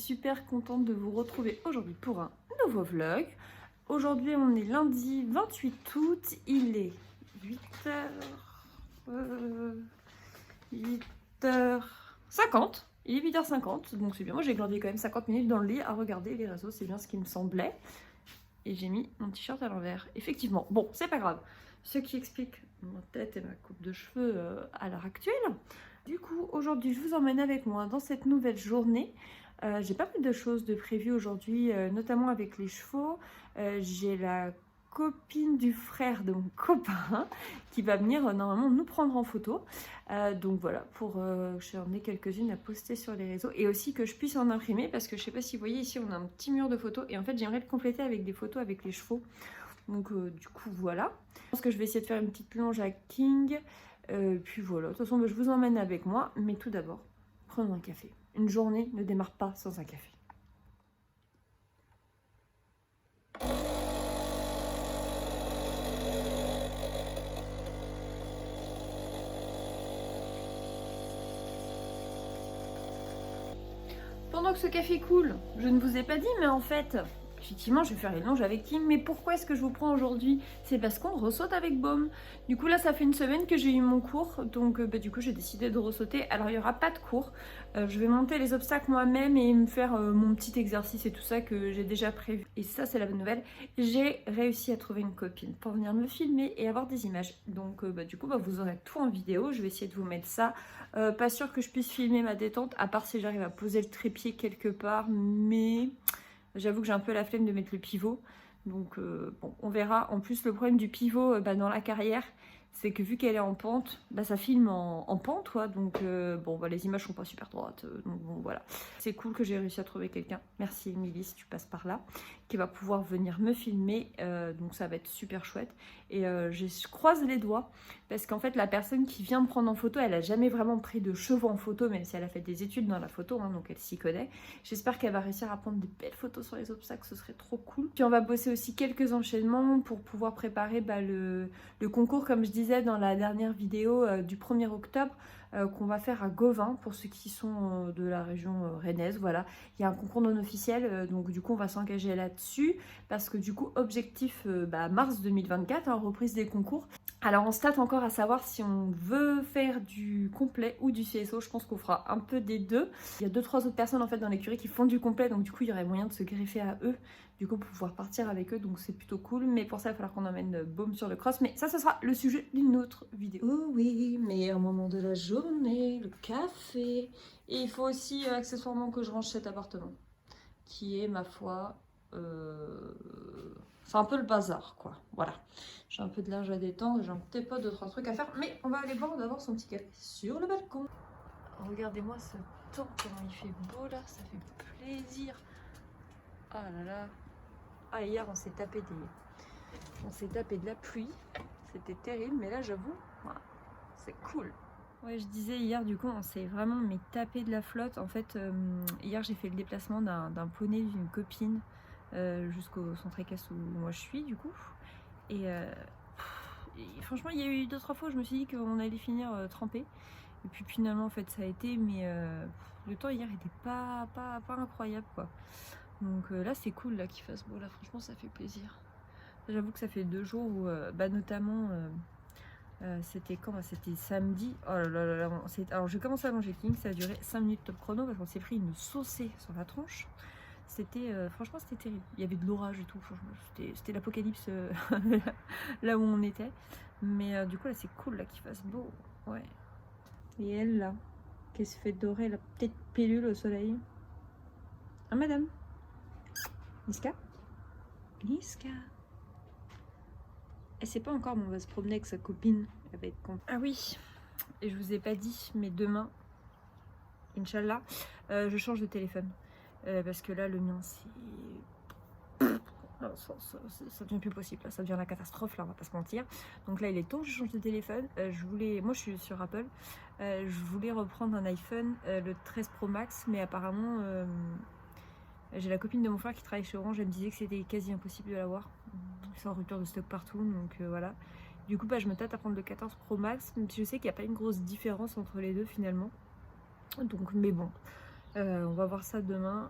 super contente de vous retrouver aujourd'hui pour un nouveau vlog. Aujourd'hui on est lundi 28 août, il est 8h50. Il est 8h50, donc c'est bien. Moi j'ai gardé quand même 50 minutes dans le lit à regarder les réseaux, c'est bien ce qui me semblait. Et j'ai mis mon t-shirt à l'envers, effectivement. Bon, c'est pas grave. Ce qui explique ma tête et ma coupe de cheveux à l'heure actuelle. Du coup, aujourd'hui, je vous emmène avec moi dans cette nouvelle journée. J'ai pas mal de choses de prévues aujourd'hui, notamment avec les chevaux. J'ai la copine du frère de mon copain qui va venir normalement nous prendre en photo. Donc voilà, j'en ai quelques-unes à poster sur les réseaux et aussi que je puisse en imprimer parce que je sais pas si vous voyez ici, on a un petit mur de photos et en fait j'aimerais le compléter avec des photos avec les chevaux. Donc du coup voilà. Je pense que je vais essayer de faire une petite plonge à King. Puis voilà, de toute façon je vous emmène avec moi. Mais tout d'abord, prenons un café. Une journée ne démarre pas sans un café. Pendant que ce café coule, je ne vous ai pas dit, mais en fait, effectivement, je vais faire les longes avec King. Mais pourquoi est-ce que je vous prends aujourd'hui? C'est parce qu'on ressaute avec Baume. Du coup, là, ça fait une semaine que j'ai eu mon cours. Donc, du coup, j'ai décidé de ressauter. Alors, il n'y aura pas de cours. Je vais monter les obstacles moi-même et me faire mon petit exercice et tout ça que j'ai déjà prévu. Et ça, c'est la bonne nouvelle. J'ai réussi à trouver une copine pour venir me filmer et avoir des images. Donc, du coup, vous aurez tout en vidéo. Je vais essayer de vous mettre ça. Pas sûr que je puisse filmer ma détente, à part si j'arrive à poser le trépied quelque part. Mais j'avoue que j'ai un peu la flemme de mettre le pivot. Donc, bon, on verra. En plus, le problème du pivot dans la carrière, c'est que vu qu'elle est en pente, ça filme en pente, quoi. Donc, les images sont pas super droites. Donc, bon, voilà. C'est cool que j'ai réussi à trouver quelqu'un. Merci, Émilie, si tu passes par là, qui va pouvoir venir me filmer. Donc, ça va être super chouette. Et je croise les doigts parce qu'en fait, la personne qui vient me prendre en photo, elle a jamais vraiment pris de chevaux en photo, même si elle a fait des études dans la photo, hein, donc elle s'y connaît. J'espère qu'elle va réussir à prendre des belles photos sur les obstacles, ce serait trop cool. Puis on va bosser aussi quelques enchaînements pour pouvoir préparer le concours, comme je disais dans la dernière vidéo du 1er octobre, qu'on va faire à Gauvin, pour ceux qui sont de la région rennaise. Voilà, il y a un concours non officiel, donc du coup on va s'engager là-dessus, parce que du coup objectif mars 2024, hein, reprise des concours. Alors on se tâte encore à savoir si on veut faire du complet ou du CSO. Je pense qu'on fera un peu des deux. Il y a 2-3 autres personnes en fait dans l'écurie qui font du complet, donc du coup il y aurait moyen de se greffer à eux, du coup pour pouvoir partir avec eux, donc c'est plutôt cool. Mais pour ça il va falloir qu'on emmène Baume sur le cross, mais ça sera le sujet d'une autre vidéo. Oh oui, meilleur moment de la journée, le café. Et il faut aussi accessoirement que je range cet appartement, qui est ma foi... c'est un peu le bazar, quoi. Voilà. J'ai un peu de linge à détendre, j'ai un petit peu d'autres trucs à faire, mais on va aller boire d'abord son petit café sur le balcon. Regardez-moi ce temps, comment il fait beau là, ça fait plaisir. Ah là là. Ah, hier on s'est tapé de la pluie, c'était terrible, mais là j'avoue, voilà, c'est cool. Ouais, je disais hier, du coup, on s'est vraiment tapé de la flotte. En fait, hier, j'ai fait le déplacement d'un poney d'une copine jusqu'au centre équestre où moi je suis, du coup. Et franchement, il y a eu 2-3 fois où je me suis dit qu'on allait finir trempé. Et puis finalement, en fait, ça a été, mais le temps hier était pas incroyable, quoi. Donc là, c'est cool là qu'il fasse beau. Là, franchement, ça fait plaisir. J'avoue que ça fait 2 jours où, notamment... c'était quand? C'était samedi. Oh là là là là. Alors j'ai commencé à manger King, ça a duré 5 minutes top chrono parce qu'on s'est pris une saucée sur la tronche. C'était franchement c'était terrible. Il y avait de l'orage et tout. C'était l'apocalypse là où on était. Mais du coup là c'est cool là qu'il fasse beau. Ouais. Et elle là, qui se fait dorer la petite pilule au soleil. Ah madame. Niska. Niska. Elle sait pas encore, mais on va se promener avec sa copine. Elle va être contente. Ah oui, et je vous ai pas dit, mais demain, Inch'Allah, je change de téléphone. Parce que là, le mien, c'est... Ça devient plus possible, là, ça devient la catastrophe, là, on va pas se mentir. Donc là, il est temps que je change de téléphone. Moi, je suis sur Apple. Je voulais reprendre un iPhone, le 13 Pro Max, mais apparemment... j'ai la copine de mon frère qui travaille chez Orange, elle me disait que c'était quasi impossible de l'avoir. C'est en rupture de stock partout, donc voilà. Du coup, je me tâte à prendre le 14 Pro Max, même si je sais qu'il n'y a pas une grosse différence entre les deux finalement. Donc, mais bon, On va voir ça demain.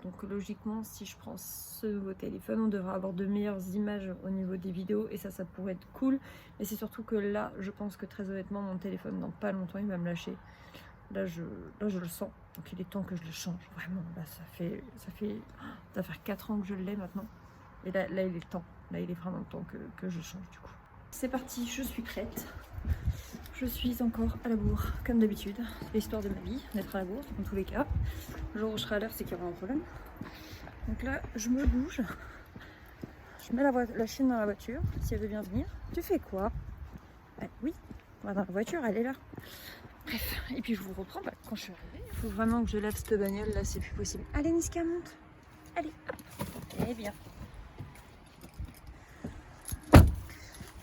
Donc logiquement, si je prends ce nouveau téléphone, on devrait avoir de meilleures images au niveau des vidéos et ça pourrait être cool. Mais c'est surtout que là, je pense que très honnêtement, mon téléphone dans pas longtemps, il va me lâcher. Là, je le sens. Donc il est temps que je le change. Vraiment, là, ça va faire 4 ans que je l'ai maintenant. Et là, il est le temps. Là, il est vraiment le temps que je change du coup. C'est parti, je suis prête. Je suis encore à la bourre, comme d'habitude. C'est l'histoire de ma vie, d'être à la bourre, dans tous les cas. Le jour où je serai à l'heure, c'est qu'il y aura un problème. Donc là, je me bouge. Je mets la chienne dans la voiture, si elle veut bien venir. Tu fais quoi? Oui, on va dans la voiture, elle est là. Bref, et puis je vous reprends quand je suis arrivée. Il faut vraiment que je lave cette bagnole, là, c'est plus possible. Allez, Niska, monte. Allez, hop. Eh bien.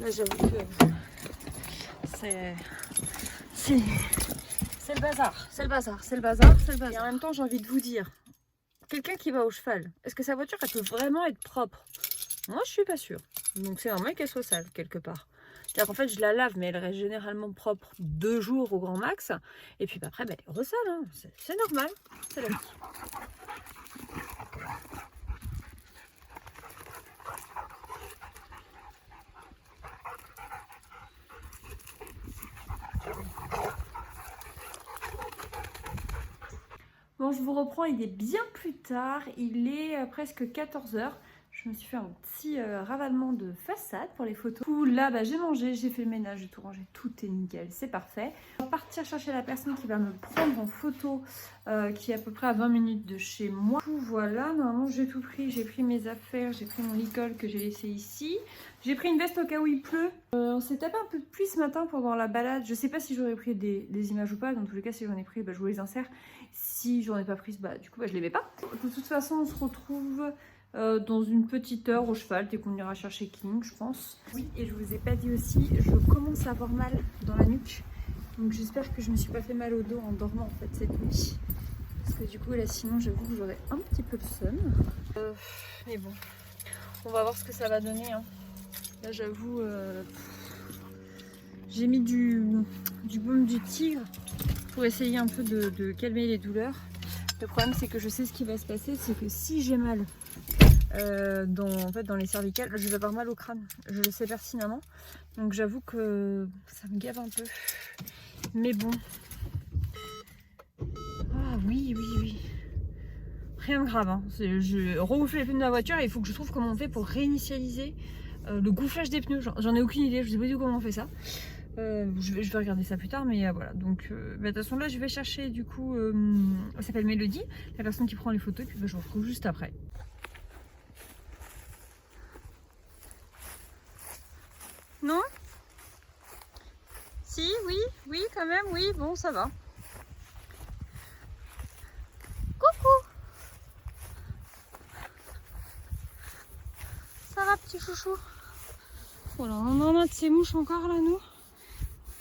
Là, j'avoue que c'est le bazar, c'est le bazar, c'est le bazar, c'est le bazar. Et en même temps, j'ai envie de vous dire, quelqu'un qui va au cheval, est-ce que sa voiture, elle peut vraiment être propre? Moi, je suis pas sûre. Donc, c'est normal qu'elle soit sale, quelque part. C'est-à-dire qu'en fait, je la lave, mais elle reste généralement propre 2 jours au grand max. Et puis, après, elle est ressale, hein. C'est normal, c'est la vie. Bon, je vous reprends, il est bien plus tard, il est presque 14 h. Je me suis fait un petit ravalement de façade pour les photos. Du coup, là, j'ai mangé, j'ai fait le ménage, j'ai tout rangé, tout est nickel, c'est parfait. On va partir chercher la personne qui va me prendre en photo, qui est à peu près à 20 minutes de chez moi. Du coup, voilà, normalement j'ai tout pris, j'ai pris mes affaires, j'ai pris mon licol que j'ai laissé ici. J'ai pris une veste au cas où il pleut. On s'est tapé un peu de pluie ce matin pendant la balade. Je sais pas si j'aurais pris des images ou pas. Dans tous les cas, si j'en ai pris, je vous les insère. Si j'en ai pas pris, du coup, je les mets pas. De toute façon, on se retrouve dans une petite heure au cheval, dès qu'on ira chercher King, je pense. Oui, et je vous ai pas dit aussi, je commence à avoir mal dans la nuque. Donc j'espère que je me suis pas fait mal au dos en dormant en fait cette nuit. Parce que du coup, là, sinon, j'avoue que j'aurais un petit peu de somme. Mais bon, on va voir ce que ça va donner, hein. Là, j'avoue, j'ai mis du baume du tigre pour essayer un peu de calmer les douleurs. Le problème, c'est que je sais ce qui va se passer, c'est que si j'ai mal dans les cervicales, je vais avoir mal au crâne. Je le sais pertinemment. Donc j'avoue que ça me gave un peu. Mais bon. Ah oui. Rien de grave, hein. Je regonfle les pneus de la voiture et il faut que je trouve comment on fait pour réinitialiser le gonflage des pneus. J'en ai aucune idée, je sais pas du tout comment on fait ça. Je vais regarder ça plus tard, mais voilà. Donc de toute façon là je vais chercher du coup, elle s'appelle Mélodie, la personne qui prend les photos, et puis je vous retrouve juste après. Non? Si, oui quand même, oui, bon ça va. Coucou! Ça va petit chouchou? Oh là, on a de ces mouches encore là nous.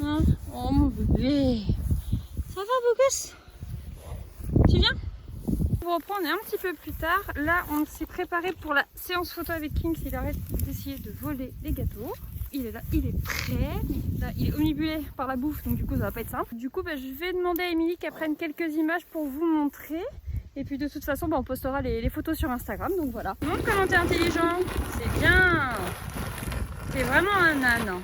Hein? Oh mon bébé! Ça va beau gosse? Tu viens? On va reprendre un petit peu plus tard. Là on s'est préparé pour la séance photo avec King s'il arrête d'essayer de voler les gâteaux. Il est là, il est prêt. Là, il est omnibulé par la bouffe, donc du coup ça va pas être simple. Du coup je vais demander à Émilie qu'elle prenne quelques images pour vous montrer. Et puis de toute façon on postera les photos sur Instagram, donc voilà. Montre comment t'es intelligent, c'est bien. T'es vraiment un âne.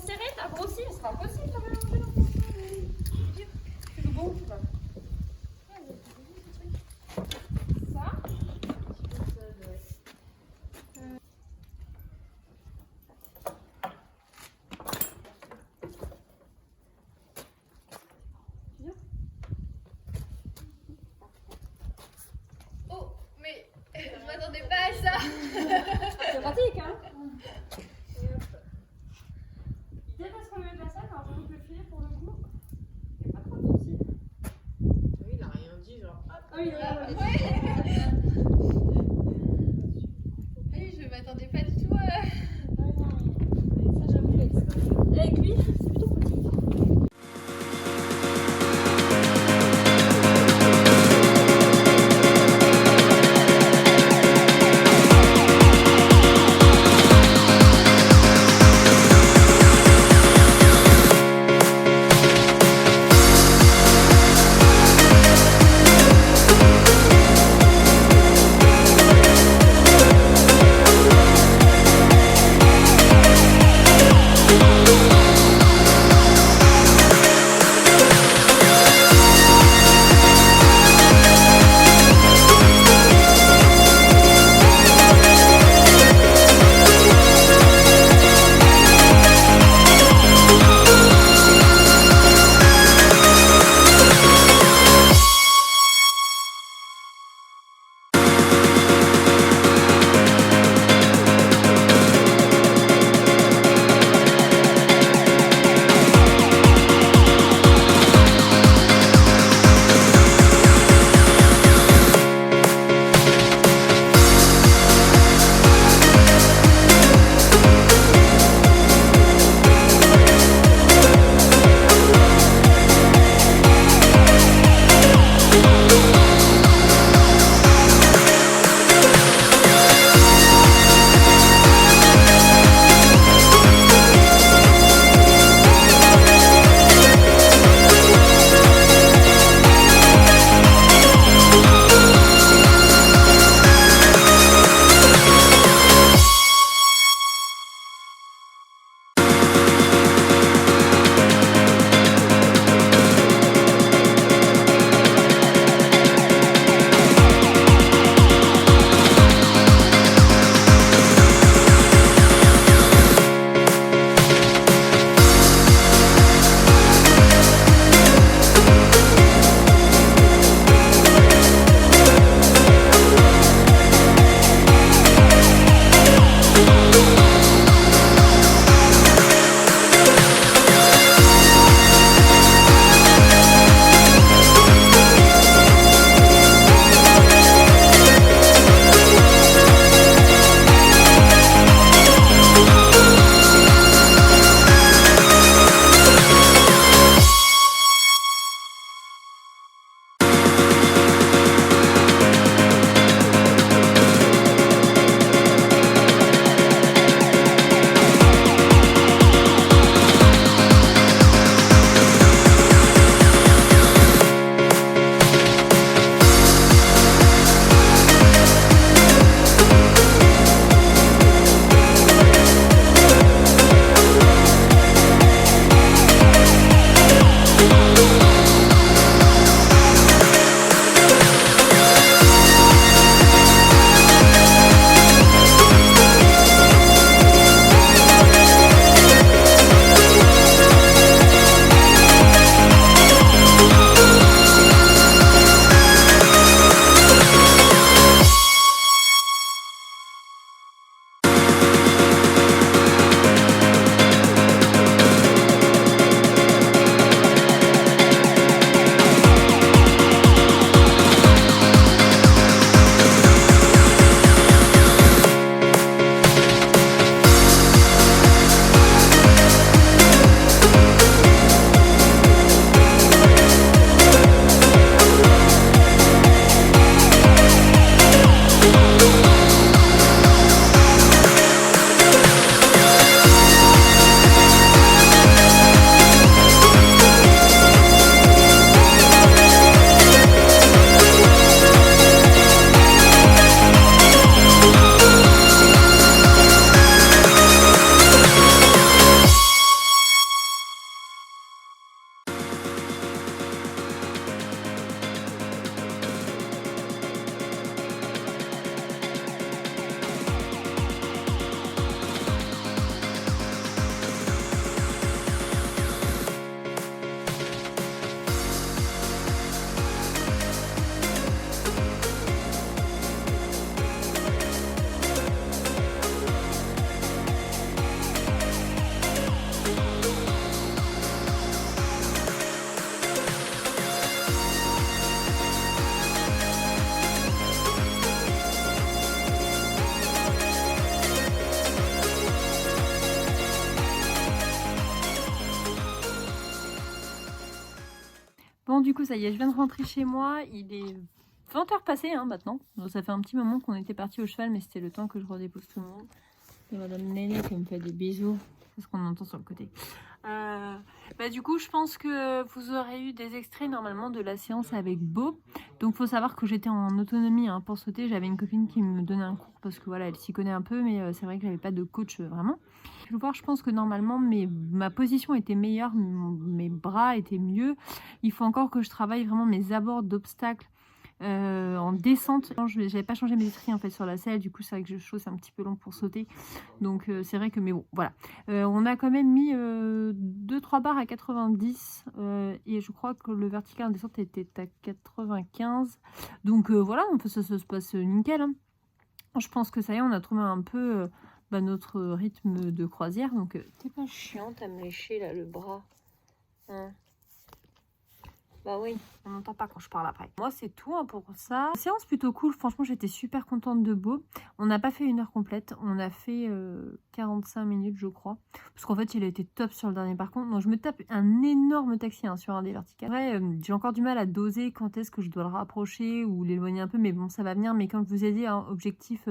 serré, t'as grossi, c'est pas possible quand même. Tu le gonfles. Ça. Oh, mais je m'attendais pas à ça. C'est pratique, hein. Il dépasse combien de personnes, alors je coupe le filet pour le coup. Il n'y a pas trop de soucis. Oui, il a rien dit, genre. Ah oui, il y a Oui, je m'attendais pas du tout à... ça, j'avoue. Avec lui, c'est plutôt petit. Bon, du coup, ça y est, je viens de rentrer chez moi. Il est 20h passé maintenant. Donc, ça fait un petit moment qu'on était parti au cheval, mais c'était le temps que je redépose tout le monde. Et Madame Néné qui me fait des bisous. C'est ce qu'on entend sur le côté. Du coup, je pense que vous aurez eu des extraits normalement de la séance avec Beau. Donc, faut savoir que j'étais en autonomie pour sauter. J'avais une copine qui me donnait un cours parce que voilà, elle s'y connaît un peu, mais c'est vrai que j'avais pas de coach vraiment. Je vais voir, je pense que normalement ma position était meilleure, mes bras étaient mieux. Il faut encore que je travaille vraiment mes abords d'obstacles. En descente, j'avais pas changé mes étriers en fait sur la selle, du coup c'est vrai que je chausse un petit peu long pour sauter, donc c'est vrai que, mais bon voilà, on a quand même mis 2-3 barres à 90 et je crois que le vertical en descente était à 95, donc voilà, ça se passe nickel Je pense que ça y est, on a trouvé un peu notre rythme de croisière, donc t'es pas chiante à me lécher là le bras, hein. Bah oui, on n'entend pas quand je parle après. Moi, c'est tout pour ça. Séance plutôt cool. Franchement, j'étais super contente de Beau. On n'a pas fait 1 heure complète. On a fait 45 minutes, je crois. Parce qu'en fait, il a été top sur le dernier par contre. Donc, je me tape un énorme taxi sur un des verticales. Après, j'ai encore du mal à doser quand est-ce que je dois le rapprocher ou l'éloigner un peu. Mais bon, ça va venir. Mais comme je vous ai dit, objectif...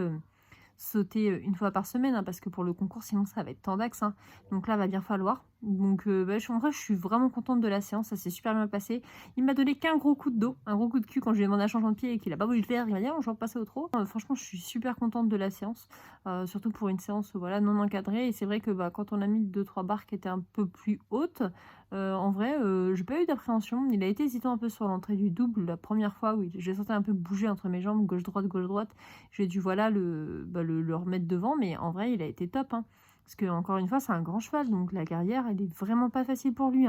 sauter 1 fois par semaine parce que pour le concours sinon ça va être tendax donc là va bien falloir, donc en vrai je suis vraiment contente de la séance, ça s'est super bien passé. Il m'a donné qu'un gros coup de dos, un gros coup de cul quand je lui ai demandé un changement de pied et qu'il a pas voulu le faire. Il m'a dit je vais passer au trot. Franchement je suis super contente de la séance, surtout pour une séance voilà non encadrée, et c'est vrai que quand on a mis 2-3 barres qui étaient un peu plus hautes, en vrai j'ai pas eu d'appréhension. Il a été hésitant un peu sur l'entrée du double la première fois où j'ai senti un peu bouger entre mes jambes, gauche droite, j'ai dû voilà le remettre devant, mais en vrai il a été top parce que encore une fois c'est un grand cheval, donc la carrière elle est vraiment pas facile pour lui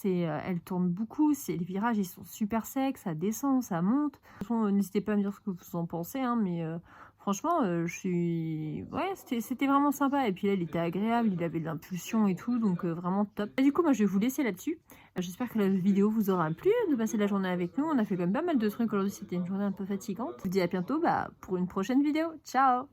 elle tourne beaucoup, les virages ils sont super secs, ça descend, ça monte. N'hésitez pas à me dire ce que vous en pensez mais franchement c'était vraiment sympa, et puis là il était agréable, il avait de l'impulsion et tout, donc vraiment top. Et du coup moi je vais vous laisser là-dessus. J'espère que la vidéo vous aura plu, de passer la journée avec nous. On a fait quand même pas mal de trucs aujourd'hui, c'était une journée un peu fatigante. Je vous dis à bientôt pour une prochaine vidéo. Ciao!